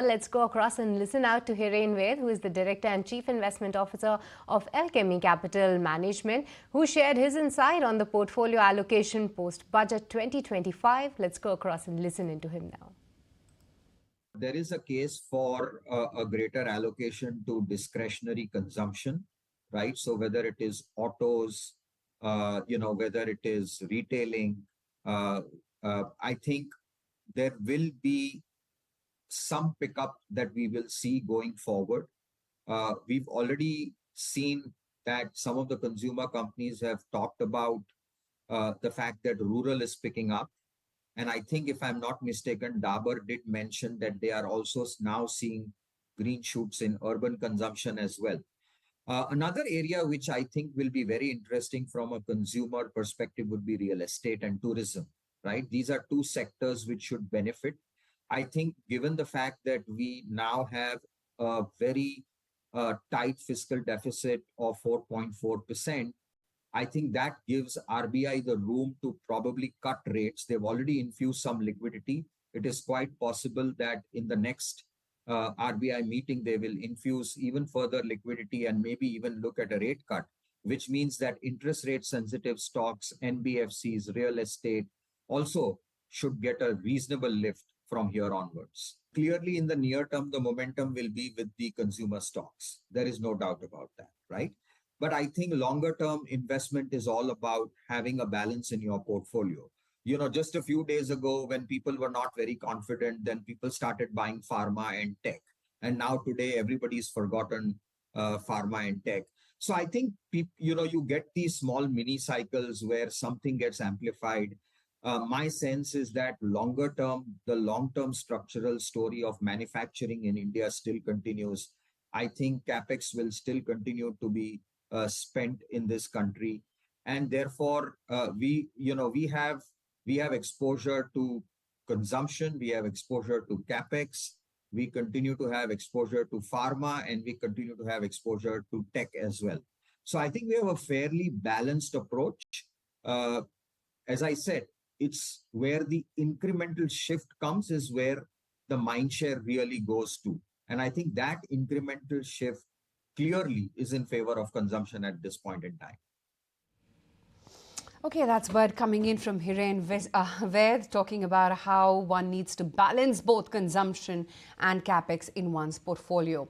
Let's go across and listen out to Hiren Ved, who is the Director and Chief Investment Officer of Alchemy Capital Management, who shared his insight on the portfolio allocation post-budget 2025. Let's go across and listen into him now. There is a case for a greater allocation to discretionary consumption, right? So whether it is autos, whether it is retailing, I think there will be some pickup that we will see going forward. We've already seen that some of the consumer companies have talked about the fact that rural is picking up. And I think, if I'm not mistaken, Dabur did mention that they are also now seeing green shoots in urban consumption as well. Another area which I think will be very interesting from a consumer perspective would be real estate and tourism, right? These are two sectors which should benefit. I think, given the fact that we now have a very tight fiscal deficit of 4.4%, I think that gives RBI the room to probably cut rates. They've already infused some liquidity. It is quite possible that in the next RBI meeting, they will infuse even further liquidity and maybe even look at a rate cut, which means that interest rate sensitive stocks, NBFCs, real estate also should get a reasonable lift from here onwards. Clearly, in the near term, the momentum will be with the consumer stocks. There is no doubt about that, right? But I think longer term investment is all about having a balance in your portfolio. Just a few days ago, when people were not very confident, then people started buying pharma and tech. And now today, everybody's forgotten pharma and tech. So I think, you get these small mini cycles where something gets amplified. My sense is that the long-term structural story of manufacturing in India still continues. I think capex will still continue to be spent in this country, and therefore we have exposure to consumption, we have exposure to capex, we continue to have exposure to pharma, and we continue to have exposure to tech as well. So I think we have a fairly balanced approach. As I said, it's where the incremental shift comes is where the mind share really goes to. And I think that incremental shift clearly is in favor of consumption at this point in time. Okay, that's word coming in from Hiren Ved, talking about how one needs to balance both consumption and capex in one's portfolio.